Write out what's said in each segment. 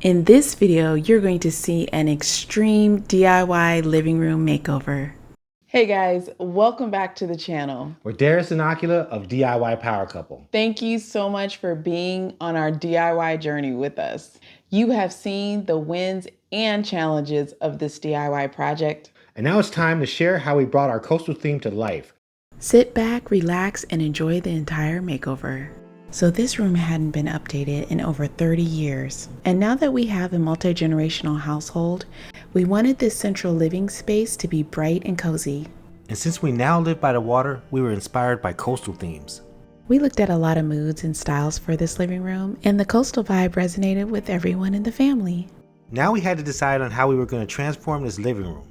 In this video, you're going to see an extreme DIY living room makeover. Hey guys, welcome back to the channel. We're Daires and Akilah of DIY Power Couple. Thank you so much for being on our DIY journey with us. You have seen the wins and challenges of this DIY project. And now it's time to share how we brought our coastal theme to life. Sit back, relax, and enjoy the entire makeover. So this room hadn't been updated in over 30 years. And now that we have a multi-generational household, we wanted this central living space to be bright and cozy. And since we now live by the water, we were inspired by coastal themes. We looked at a lot of moods and styles for this living room, and the coastal vibe resonated with everyone in the family. Now we had to decide on how we were going to transform this living room.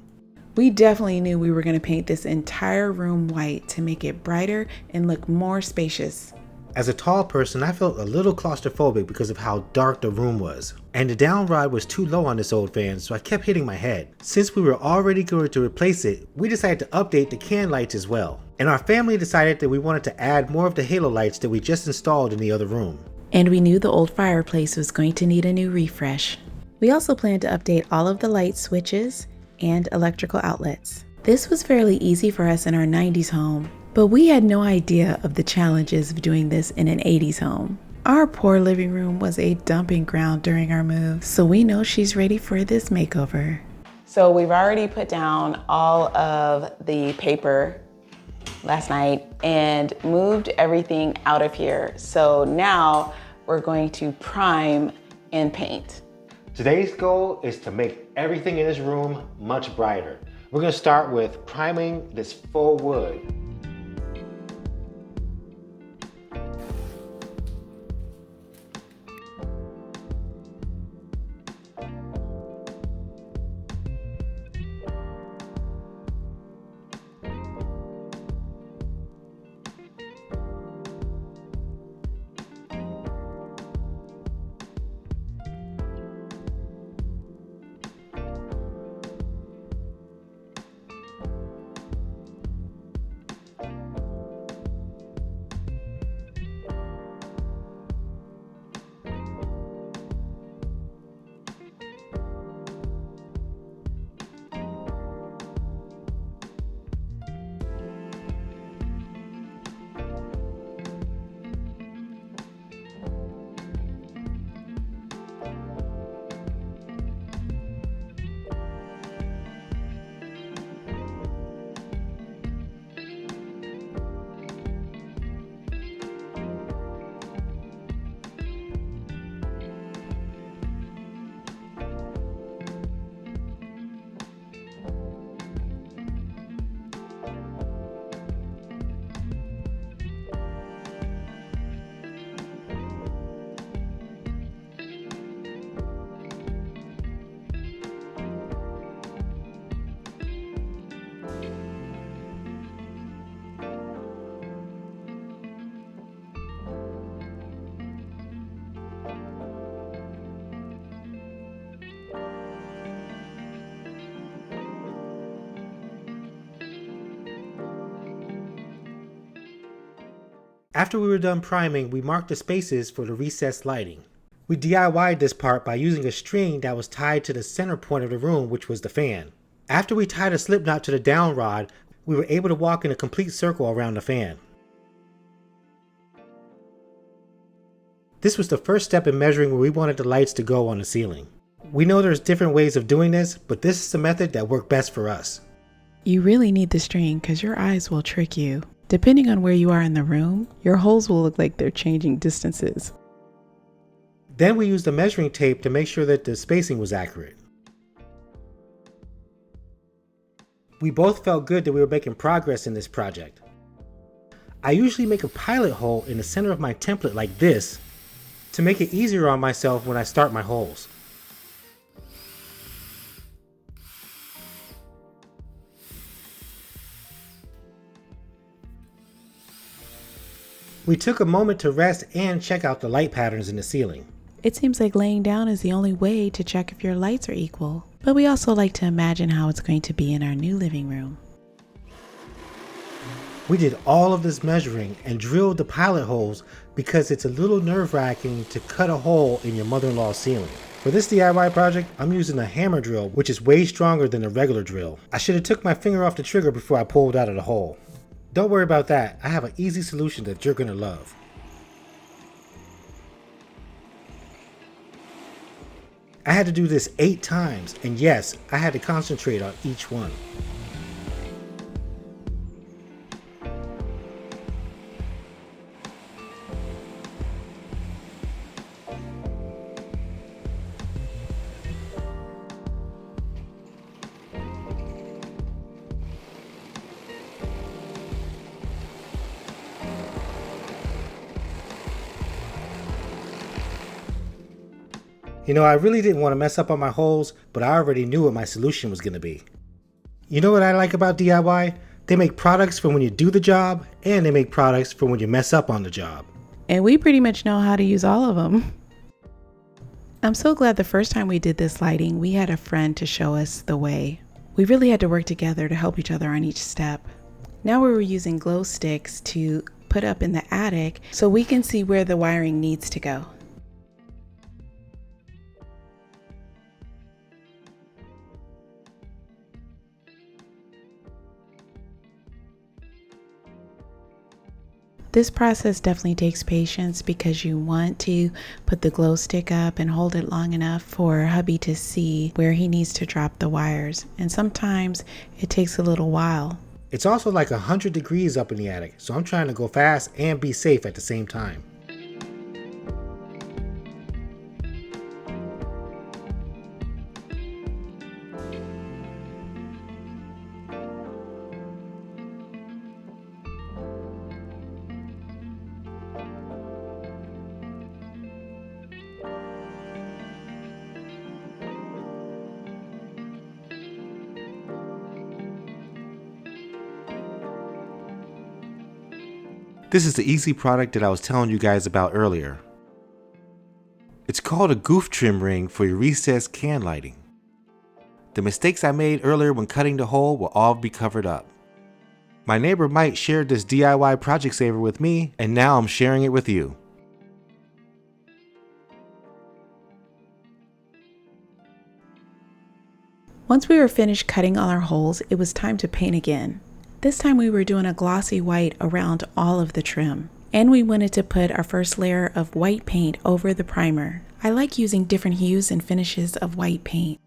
We definitely knew we were going to paint this entire room white to make it brighter and look more spacious. As a tall person, I felt a little claustrophobic because of how dark the room was. And the down rod was too low on this old fan, so I kept hitting my head. Since we were already going to replace it, we decided to update the can lights as well. And our family decided that we wanted to add more of the halo lights that we just installed in the other room. And we knew the old fireplace was going to need a new refresh. We also planned to update all of the light switches and electrical outlets. This was fairly easy for us in our 90s home. But we had no idea of the challenges of doing this in an 80s home. Our poor living room was a dumping ground during our move, so we know she's ready for this makeover. So we've already put down all of the paper last night and moved everything out of here. So now we're going to prime and paint. Today's goal is to make everything in this room much brighter. We're going to start with priming this faux wood. After we were done priming, we marked the spaces for the recessed lighting. We DIY'd this part by using a string that was tied to the center point of the room, which was the fan. After we tied a slip knot to the down rod, we were able to walk in a complete circle around the fan. This was the first step in measuring where we wanted the lights to go on the ceiling. We know there's different ways of doing this, but this is the method that worked best for us. You really need the string because your eyes will trick you. Depending on where you are in the room, your holes will look like they're changing distances. Then we used a measuring tape to make sure that the spacing was accurate. We both felt good that we were making progress in this project. I usually make a pilot hole in the center of my template like this to make it easier on myself when I start my holes. We took a moment to rest and check out the light patterns in the ceiling. It seems like laying down is the only way to check if your lights are equal, but we also like to imagine how it's going to be in our new living room. We did all of this measuring and drilled the pilot holes because it's a little nerve-wracking to cut a hole in your mother-in-law's ceiling. For this DIY project, I'm using a hammer drill, which is way stronger than a regular drill. I should have took my finger off the trigger before I pulled out of the hole. Don't worry about that, I have an easy solution that you're gonna love. I had to do this 8 times, and yes, I had to concentrate on each one. You know, I really didn't want to mess up on my holes, but I already knew what my solution was going to be. You know what I like about DIY? They make products for when you do the job, and they make products for when you mess up on the job. And we pretty much know how to use all of them. I'm so glad the first time we did this lighting, we had a friend to show us the way. We really had to work together to help each other on each step. Now we were using glow sticks to put up in the attic so we can see where the wiring needs to go. This process definitely takes patience because you want to put the glow stick up and hold it long enough for hubby to see where he needs to drop the wires. And sometimes it takes a little while. It's also like 100 degrees up in the attic, so I'm trying to go fast and be safe at the same time. This is the easy product that I was telling you guys about earlier. It's called a goof trim ring for your recessed can lighting. The mistakes I made earlier when cutting the hole will all be covered up. My neighbor Mike shared this DIY project saver with me, and now I'm sharing it with you. Once we were finished cutting all our holes, it was time to paint again. This time we were doing a glossy white around all of the trim. And we wanted to put our first layer of white paint over the primer. I like using different hues and finishes of white paint.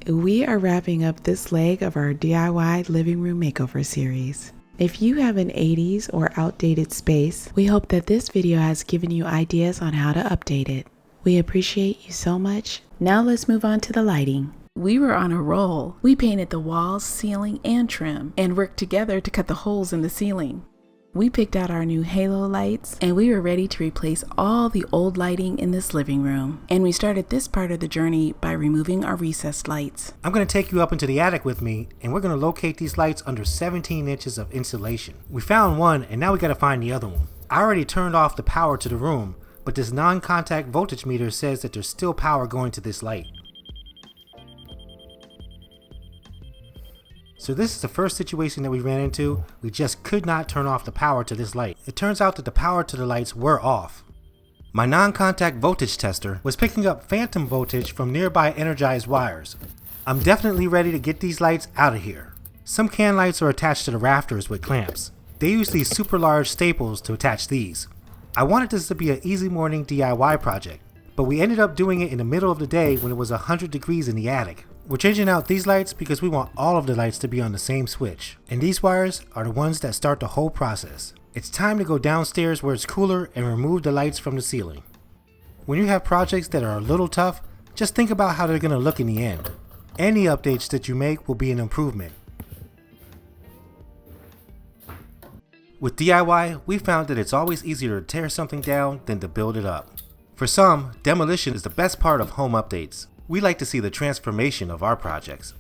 We are wrapping up this leg of our DIY living room makeover series. If you have an 80s or outdated space, we hope that this video has given you ideas on how to update it. We appreciate you so much. Now let's move on to the lighting. We were on a roll. We painted the walls, ceiling, and trim, and worked together to cut the holes in the ceiling. We picked out our new halo lights, and we were ready to replace all the old lighting in this living room. And we started this part of the journey by removing our recessed lights. I'm going to take you up into the attic with me, and we're going to locate these lights under 17 inches of insulation. We found one, and now we got to find the other one. I already turned off the power to the room, but this non-contact voltage meter says that there's still power going to this light. So this is the first situation that we ran into. We just could not turn off the power to this light. It turns out that the power to the lights were off. My non-contact voltage tester was picking up phantom voltage from nearby energized wires. I'm definitely ready to get these lights out of here. Some can lights are attached to the rafters with clamps. They use these super large staples to attach these. I wanted this to be an easy morning DIY project, but we ended up doing it in the middle of the day when it was 100 degrees in the attic. We're changing out these lights because we want all of the lights to be on the same switch, and these wires are the ones that start the whole process. It's time to go downstairs where it's cooler and remove the lights from the ceiling. When you have projects that are a little tough, just think about how they're going to look in the end. Any updates that you make will be an improvement. With DIY, we found that it's always easier to tear something down than to build it up. For some, demolition is the best part of home updates. We like to see the transformation of our projects.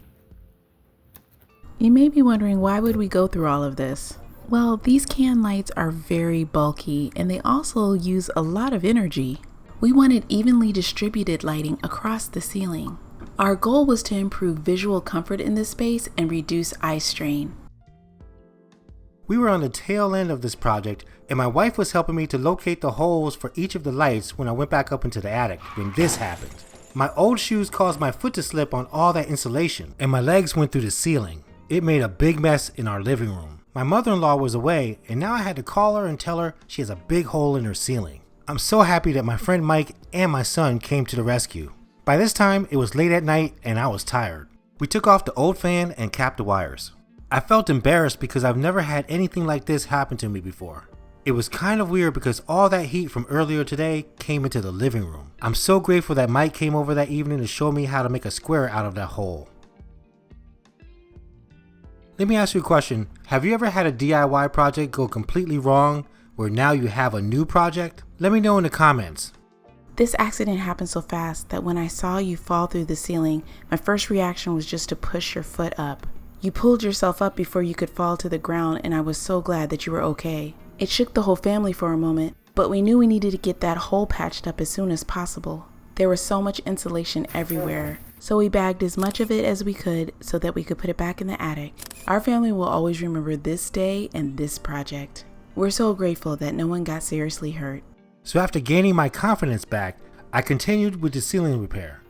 You may be wondering, why would we go through all of this? Well, these can lights are very bulky and they also use a lot of energy. We wanted evenly distributed lighting across the ceiling. Our goal was to improve visual comfort in this space and reduce eye strain. We were on the tail end of this project, and my wife was helping me to locate the holes for each of the lights when I went back up into the attic when this happened. My old shoes caused my foot to slip on all that insulation, and my legs went through the ceiling. It made a big mess in our living room. My mother-in-law was away, and now I had to call her and tell her she has a big hole in her ceiling. I'm so happy that my friend Mike and my son came to the rescue. By this time, it was late at night and I was tired. We took off the old fan and capped the wires. I felt embarrassed because I've never had anything like this happen to me before. It was kind of weird because all that heat from earlier today came into the living room. I'm so grateful that Mike came over that evening to show me how to make a square out of that hole. Let me ask you a question. Have you ever had a DIY project go completely wrong where now you have a new project? Let me know in the comments. This accident happened so fast that when I saw you fall through the ceiling, my first reaction was just to push your foot up. You pulled yourself up before you could fall to the ground, and I was so glad that you were okay. It shook the whole family for a moment, but we knew we needed to get that hole patched up as soon as possible. There was so much insulation everywhere, so we bagged as much of it as we could so that we could put it back in the attic. Our family will always remember this day and this project. We're so grateful that no one got seriously hurt. So after gaining my confidence back, I continued with the ceiling repair.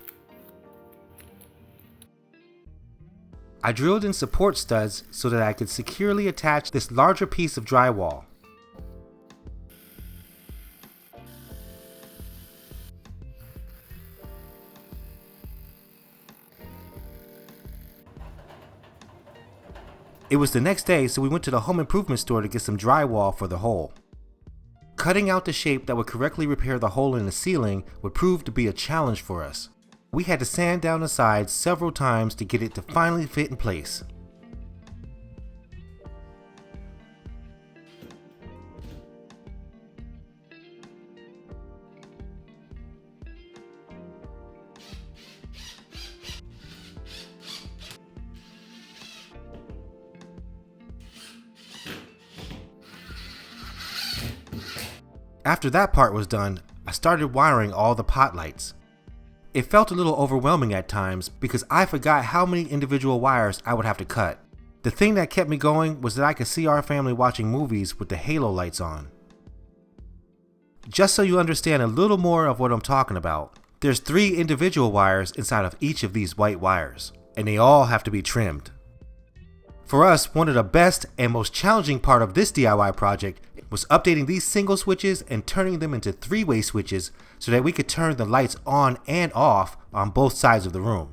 I drilled in support studs so that I could securely attach this larger piece of drywall. It was the next day, so we went to the home improvement store to get some drywall for the hole. Cutting out the shape that would correctly repair the hole in the ceiling would prove to be a challenge for us. We had to sand down the sides several times to get it to finally fit in place. After that part was done, I started wiring all the pot lights. It felt a little overwhelming at times because I forgot how many individual wires I would have to cut. The thing that kept me going was that I could see our family watching movies with the halo lights on. Just so you understand a little more of what I'm talking about, there's 3 individual wires inside of each of these white wires, and they all have to be trimmed. For us, one of the best and most challenging part of this DIY project was updating these single switches and turning them into 3-way switches so that we could turn the lights on and off on both sides of the room.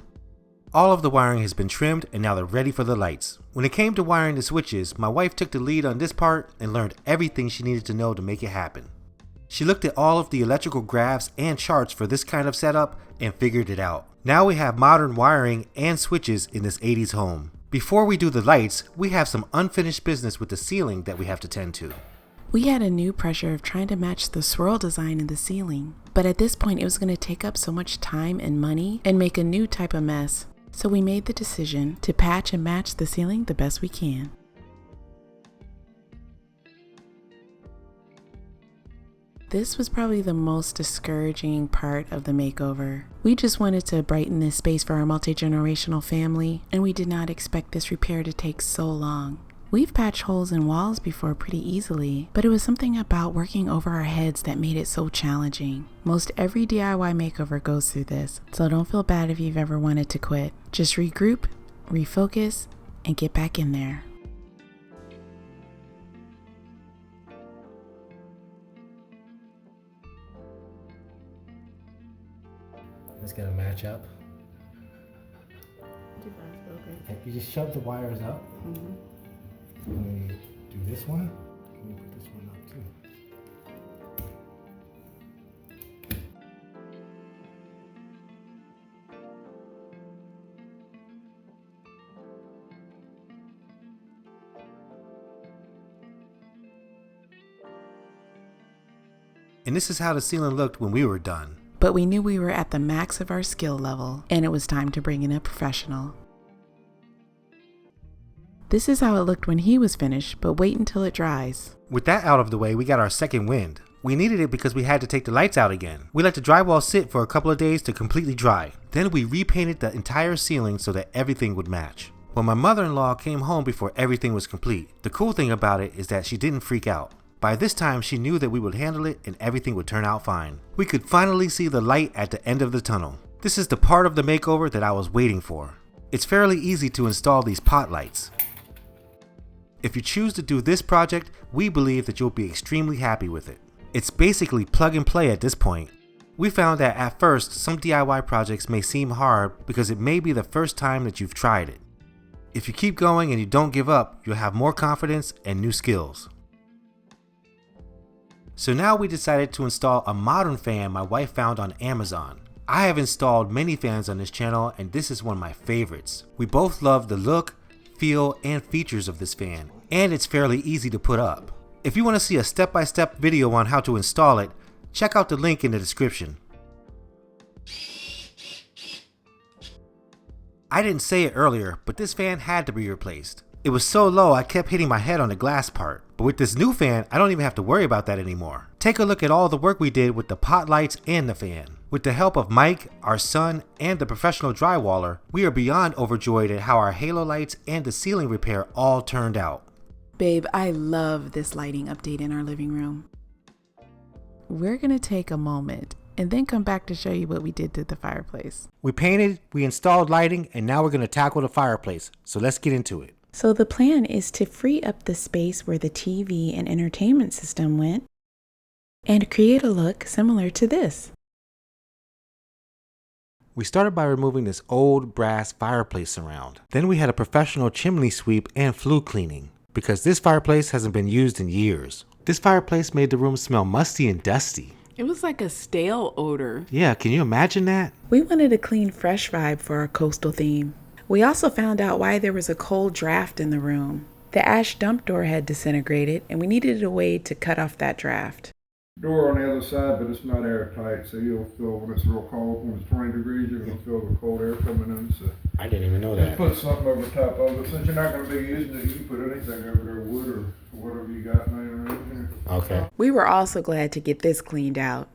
All of the wiring has been trimmed and now they're ready for the lights. When it came to wiring the switches, my wife took the lead on this part and learned everything she needed to know to make it happen. She looked at all of the electrical graphs and charts for this kind of setup and figured it out. Now we have modern wiring and switches in this 80s home. Before we do the lights, we have some unfinished business with the ceiling that we have to tend to. We had a new pressure of trying to match the swirl design in the ceiling, but at this point it was going to take up so much time and money and make a new type of mess. So we made the decision to patch and match the ceiling the best we can. This was probably the most discouraging part of the makeover. We just wanted to brighten this space for our multi-generational family, and we did not expect this repair to take so long. We've patched holes in walls before pretty easily, but it was something about working over our heads that made it so challenging. Most every DIY makeover goes through this, so don't feel bad if you've ever wanted to quit. Just regroup, refocus, and get back in there. It's gonna match up. Okay. You just shove the wires up. Mm-hmm. And then you do this one. And you put this one up too. And this is how the ceiling looked when we were done. But we knew we were at the max of our skill level, and it was time to bring in a professional. This is how it looked when he was finished, but wait until it dries. With that out of the way, we got our second wind. We needed it because we had to take the lights out again. We let the drywall sit for a couple of days to completely dry. Then we repainted the entire ceiling so that everything would match. Well, my mother-in-law came home before everything was complete. The cool thing about it is that she didn't freak out. By this time, she knew that we would handle it and everything would turn out fine. We could finally see the light at the end of the tunnel. This is the part of the makeover that I was waiting for. It's fairly easy to install these pot lights. If you choose to do this project, we believe that you'll be extremely happy with it. It's basically plug and play at this point. We found that at first, some DIY projects may seem hard because it may be the first time that you've tried it. If you keep going and you don't give up, you'll have more confidence and new skills. So now we decided to install a modern fan my wife found on Amazon. I have installed many fans on this channel and this is one of my favorites. We both love the look, feel, and features of this fan, and it's fairly easy to put up. If you want to see a step-by-step video on how to install it, check out the link in the description. I didn't say it earlier, but this fan had to be replaced. It was so low I kept hitting my head on the glass part. But with this new fan, I don't even have to worry about that anymore. Take a look at all the work we did with the pot lights and the fan. With the help of Mike, our son, and the professional drywaller, we are beyond overjoyed at how our halo lights and the ceiling repair all turned out. Babe, I love this lighting update in our living room. We're gonna take a moment and then come back to show you what we did to the fireplace. We painted, we installed lighting, and now we're going to tackle the fireplace. So let's get into it. So the plan is to free up the space where the TV and entertainment system went and create a look similar to this. We started by removing this old brass fireplace surround. Then we had a professional chimney sweep and flue cleaning because this fireplace hasn't been used in years. This fireplace made the room smell musty and dusty. It was like a stale odor. Yeah, can you imagine that? We wanted a clean, fresh vibe for our coastal theme. We also found out why there was a cold draft in the room. The ash dump door had disintegrated and we needed a way to cut off that draft. Door on the other side, but it's not airtight, so you'll feel when it's real cold, when it's 20 degrees, you're going to feel the cold air coming in. So I didn't even know just put something over top of it. Since you're not going to be using it, you can put anything over there, wood or whatever you got laying around here. Okay. We were also glad to get this cleaned out.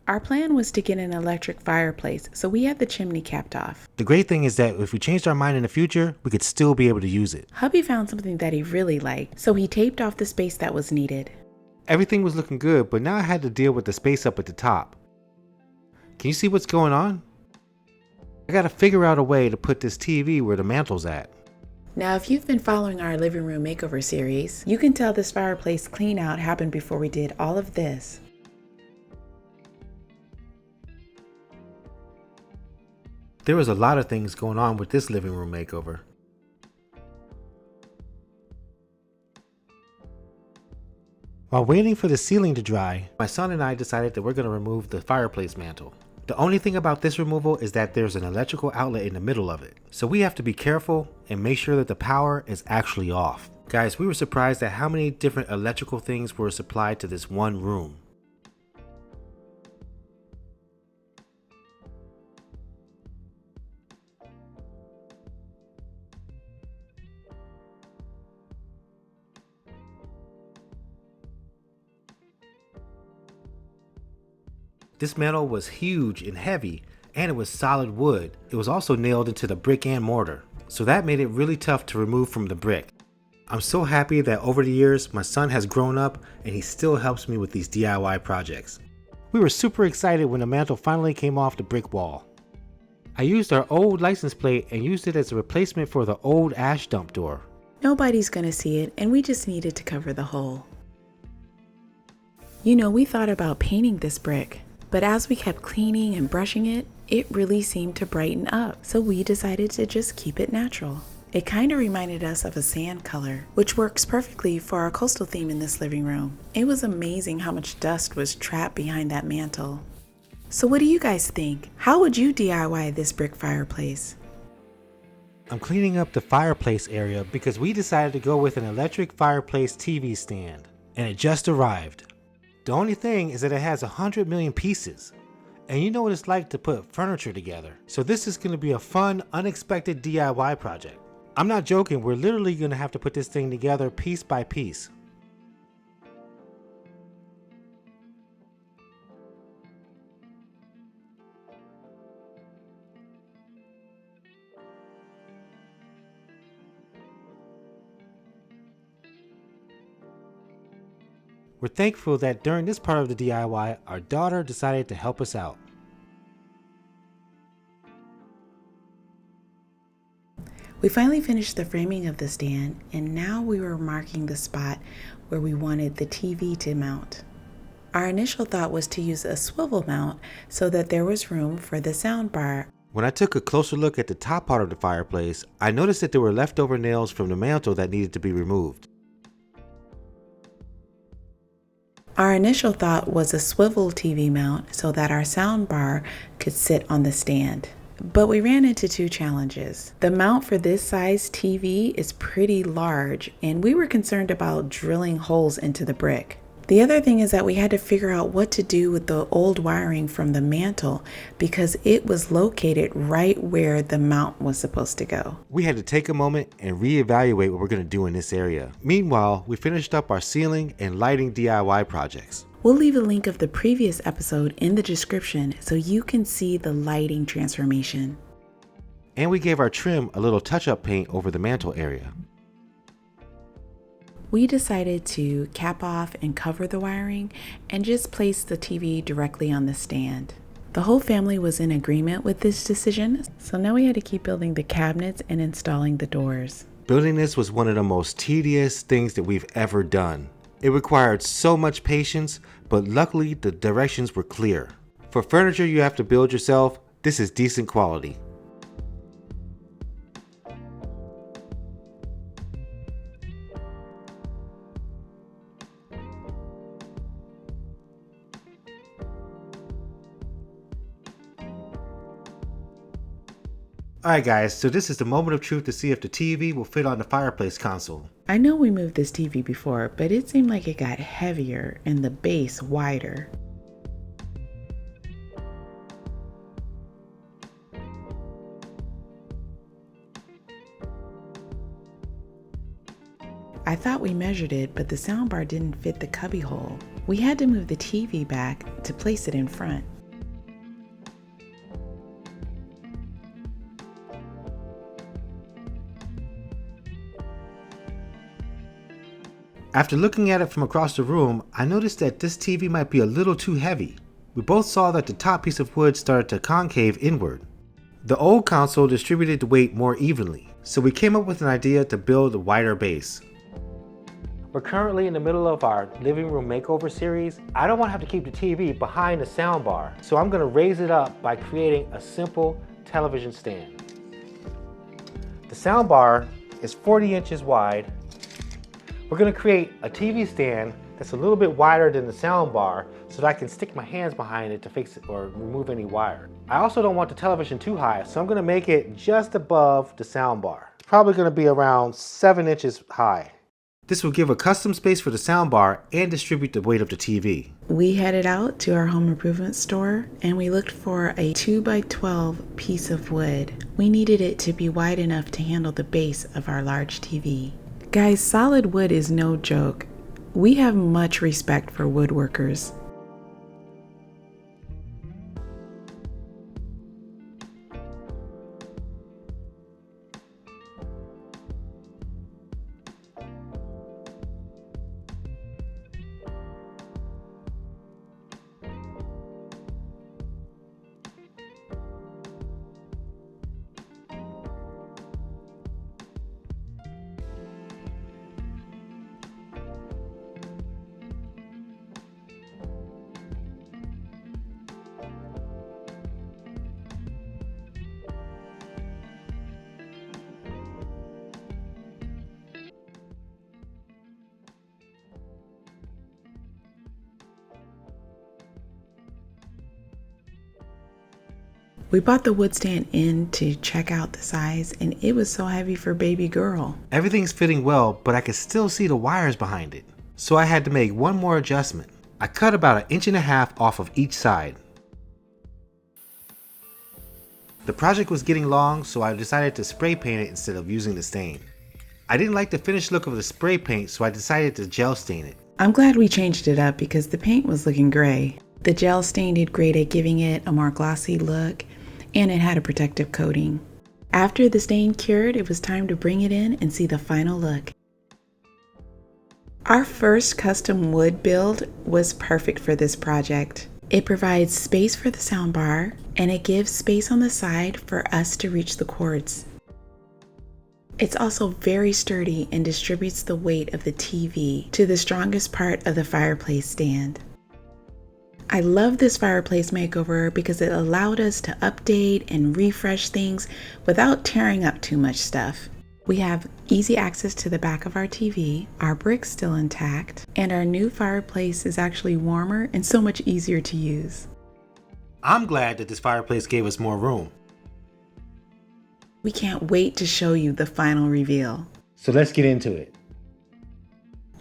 Our plan was to get an electric fireplace, so we had the chimney capped off. The great thing is that if we changed our mind in the future, we could still be able to use it. Hubby found something that he really liked, so he taped off the space that was needed. Everything was looking good, but now I had to deal with the space up at the top. Can you see what's going on? I gotta figure out a way to put this TV where the mantle's at. Now, if you've been following our living room makeover series, you can tell this fireplace clean out happened before we did all of this. There was a lot of things going on with this living room makeover. While waiting for the ceiling to dry, my son and I decided that we're going to remove the fireplace mantle. The only thing about this removal is that there's an electrical outlet in the middle of it. So we have to be careful and make sure that the power is actually off. Guys, we were surprised at how many different electrical things were supplied to this one room. This mantle was huge and heavy, and it was solid wood. It was also nailed into the brick and mortar, so that made it really tough to remove from the brick. I'm so happy that over the years, my son has grown up and he still helps me with these DIY projects. We were super excited when the mantle finally came off the brick wall. I used our old license plate and used it as a replacement for the old ash dump door. Nobody's gonna see it, and we just needed to cover the hole. You know, we thought about painting this brick, but as we kept cleaning and brushing it, it really seemed to brighten up, so we decided to just keep it natural. It kind of reminded us of a sand color, which works perfectly for our coastal theme in this living room. It was amazing how much dust was trapped behind that mantle. So what do you guys think? How would you DIY this brick fireplace? I'm cleaning up the fireplace area because we decided to go with an electric fireplace TV stand, and it just arrived. The only thing is that it has 100 million pieces, and you know what it's like to put furniture together. So this is going to be a fun, unexpected DIY project. I'm not joking, we're literally going to have to put this thing together piece by piece. We're thankful that during this part of the DIY, our daughter decided to help us out. We finally finished the framing of the stand, and now we were marking the spot where we wanted the TV to mount. Our initial thought was to use a swivel mount so that there was room for the sound bar. When I took a closer look at the top part of the fireplace, I noticed that there were leftover nails from the mantle that needed to be removed. Our initial thought was a swivel TV mount so that our sound bar could sit on the stand. But we ran into two challenges. The mount for this size TV is pretty large, and we were concerned about drilling holes into the brick. The other thing is that we had to figure out what to do with the old wiring from the mantle because it was located right where the mount was supposed to go. We had to take a moment and reevaluate what we're going to do in this area. Meanwhile, we finished up our ceiling and lighting DIY projects. We'll leave a link of the previous episode in the description so you can see the lighting transformation. And we gave our trim a little touch-up paint over the mantle area. We decided to cap off and cover the wiring and just place the TV directly on the stand. The whole family was in agreement with this decision, so now we had to keep building the cabinets and installing the doors. Building this was one of the most tedious things that we've ever done. It required so much patience, but luckily the directions were clear. For furniture you have to build yourself, this is decent quality. Alright guys, so this is the moment of truth to see if the TV will fit on the fireplace console. I know we moved this TV before, but it seemed like it got heavier and the base wider. I thought we measured it, but the soundbar didn't fit the cubby hole. We had to move the TV back to place it in front. After looking at it from across the room, I noticed that this TV might be a little too heavy. We both saw that the top piece of wood started to concave inward. The old console distributed the weight more evenly, so we came up with an idea to build a wider base. We're currently in the middle of our living room makeover series. I don't want to have to keep the TV behind the soundbar, so I'm going to raise it up by creating a simple television stand. The soundbar is 40 inches wide. We're going to create a TV stand that's a little bit wider than the soundbar so that I can stick my hands behind it to fix it or remove any wire. I also don't want the television too high, so I'm going to make it just above the soundbar. It's probably going to be around 7 inches high. This will give a custom space for the soundbar and distribute the weight of the TV. We headed out to our home improvement store and we looked for a 2x12 piece of wood. We needed it to be wide enough to handle the base of our large TV. Guys, solid wood is no joke. We have much respect for woodworkers. We bought the wood stand in to check out the size, and it was so heavy for baby girl. Everything's fitting well, but I could still see the wires behind it. So I had to make one more adjustment. I cut about 1.5 inches off of each side. The project was getting long, so I decided to spray paint it instead of using the stain. I didn't like the finished look of the spray paint, so I decided to gel stain it. I'm glad we changed it up because the paint was looking gray. The gel stain did great at giving it a more glossy look, and it had a protective coating. After the stain cured, it was time to bring it in and see the final look. Our first custom wood build was perfect for this project. It provides space for the soundbar, and it gives space on the side for us to reach the cords. It's also very sturdy and distributes the weight of the TV to the strongest part of the fireplace stand. I love this fireplace makeover because it allowed us to update and refresh things without tearing up too much stuff. We have easy access to the back of our TV, our brick's still intact, and our new fireplace is actually warmer and so much easier to use. I'm glad that this fireplace gave us more room. We can't wait to show you the final reveal. So let's get into it.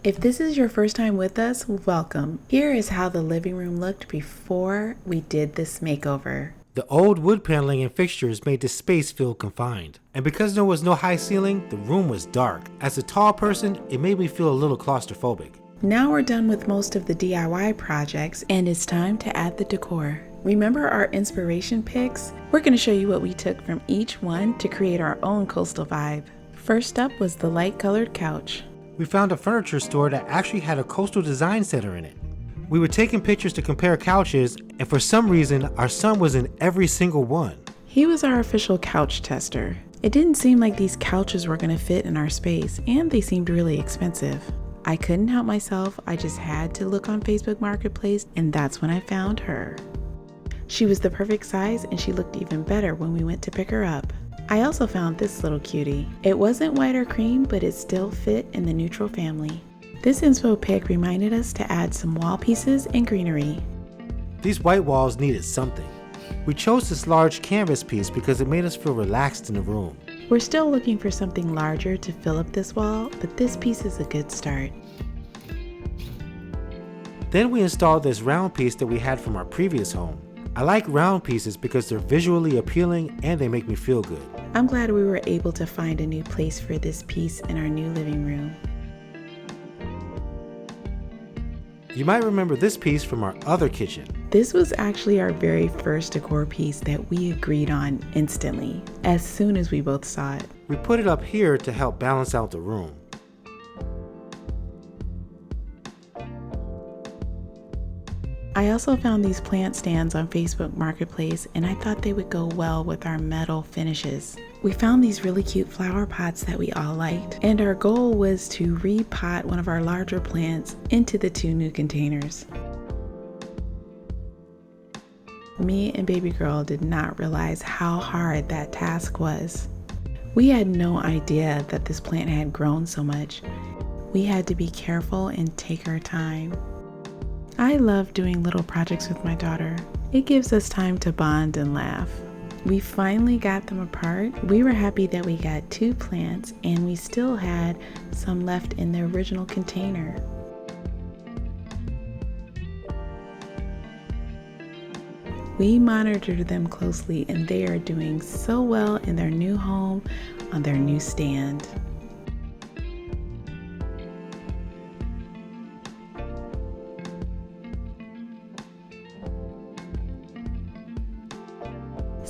If this is your first time with us, welcome. Here is how the living room looked before we did this makeover. The old wood paneling and fixtures made the space feel confined. And because there was no high ceiling, the room was dark. As a tall person, it made me feel a little claustrophobic. Now we're done with most of the DIY projects and it's time to add the decor. Remember our inspiration pics? We're going to show you what we took from each one to create our own coastal vibe. First up was the light colored couch. We found a furniture store that actually had a coastal design center in it. We were taking pictures to compare couches, and for some reason, our son was in every single one. He was our official couch tester. It didn't seem like these couches were going to fit in our space, and they seemed really expensive. I couldn't help myself, I just had to look on Facebook Marketplace, and that's when I found her. She was the perfect size, and she looked even better when we went to pick her up. I also found this little cutie. It wasn't white or cream, but it still fit in the neutral family. This inspo pic reminded us to add some wall pieces and greenery. These white walls needed something. We chose this large canvas piece because it made us feel relaxed in the room. We're still looking for something larger to fill up this wall, but this piece is a good start. Then we installed this round piece that we had from our previous home. I like round pieces because they're visually appealing and they make me feel good. I'm glad we were able to find a new place for this piece in our new living room. You might remember this piece from our other kitchen. This was actually our very first decor piece that we agreed on instantly, as soon as we both saw it. We put it up here to help balance out the room. I also found these plant stands on Facebook Marketplace and I thought they would go well with our metal finishes. We found these really cute flower pots that we all liked, and our goal was to repot one of our larger plants into the two new containers. Me and baby girl did not realize how hard that task was. We had no idea that this plant had grown so much. We had to be careful and take our time. I love doing little projects with my daughter. It gives us time to bond and laugh. We finally got them apart. We were happy that we got two plants and we still had some left in the original container. We monitored them closely and they are doing so well in their new home on their new stand.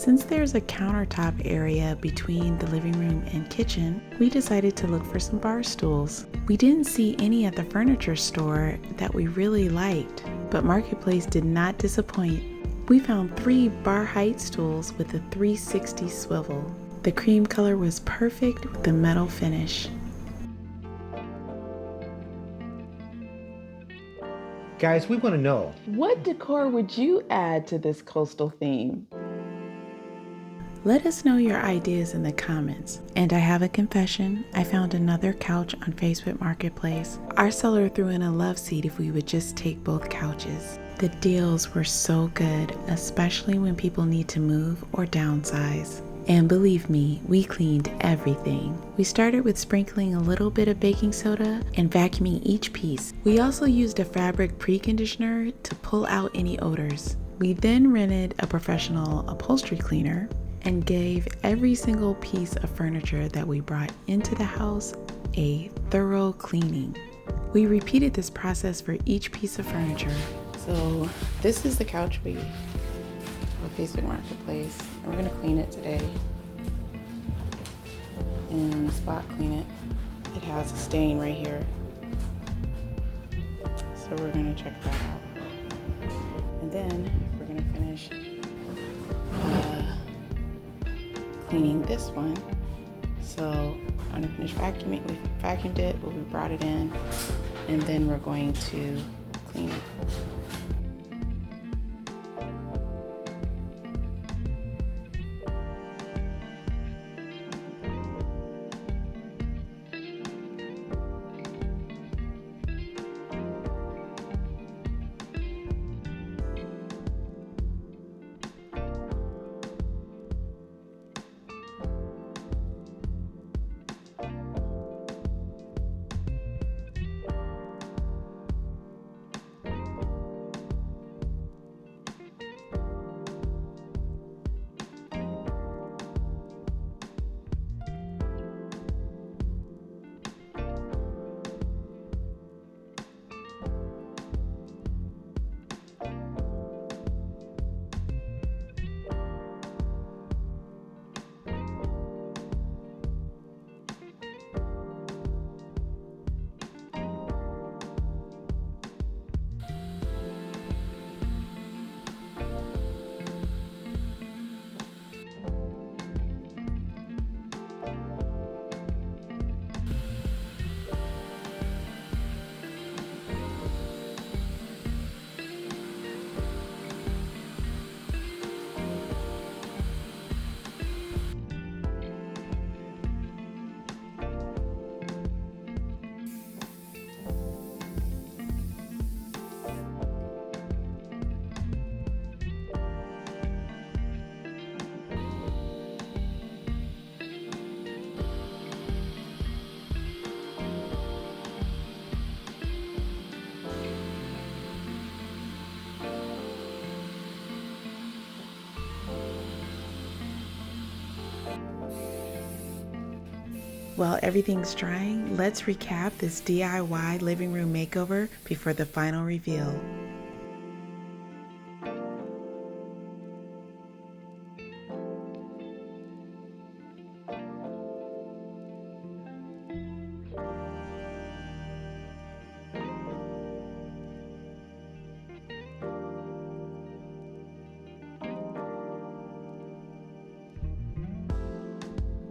Since there's a countertop area between the living room and kitchen, we decided to look for some bar stools. We didn't see any at the furniture store that we really liked, but Marketplace did not disappoint. We found 3 bar height stools with a 360 swivel. The cream color was perfect with the metal finish. Guys, we want to know, What decor would you add to this coastal theme? Let us know your ideas in the comments. And I have a confession. I found another couch on Facebook Marketplace. Our seller threw in a love seat if we would just take both couches. The deals were so good, especially when people need to move or downsize. And believe me, we cleaned everything. We started with sprinkling a little bit of baking soda and vacuuming each piece. We also used a fabric preconditioner to pull out any odors. We then rented a professional upholstery cleaner and gave every single piece of furniture that we brought into the house a thorough cleaning. We repeated this process for each piece of furniture. So this is the couch we on Facebook Marketplace. And we're gonna clean it today and spot clean it. It has a stain right here. So we're gonna check that out. And then we're gonna finish cleaning this one. So I'm gonna finish vacuuming. We vacuumed it, but we brought it in, and then we're going to clean it. While everything's drying, let's recap this DIY living room makeover before the final reveal.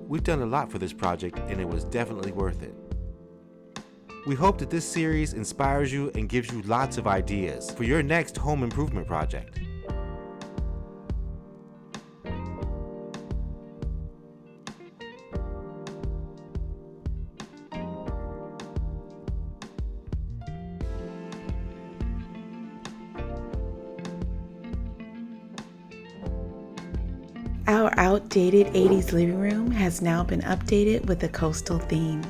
We've done a lot for this project and it was definitely worth it. We hope that this series inspires you and gives you lots of ideas for your next home improvement project. Our outdated 80s living room has now been updated with a coastal theme.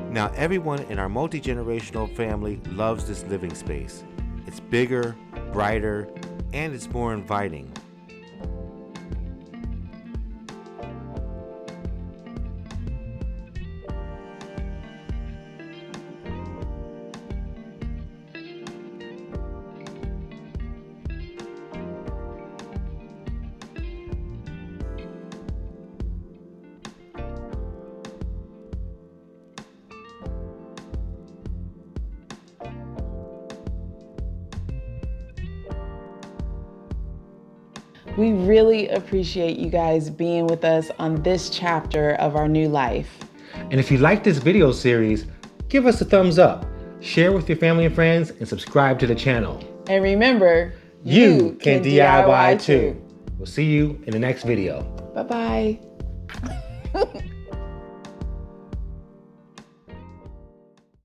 Now everyone in our multi-generational family loves this living space. It's bigger, brighter, and it's more inviting. We really appreciate you guys being with us on this chapter of our new life. And if you like this video series, give us a thumbs up, share with your family and friends, and subscribe to the channel. And remember, You can DIY too. We'll see you in the next video. Bye-bye.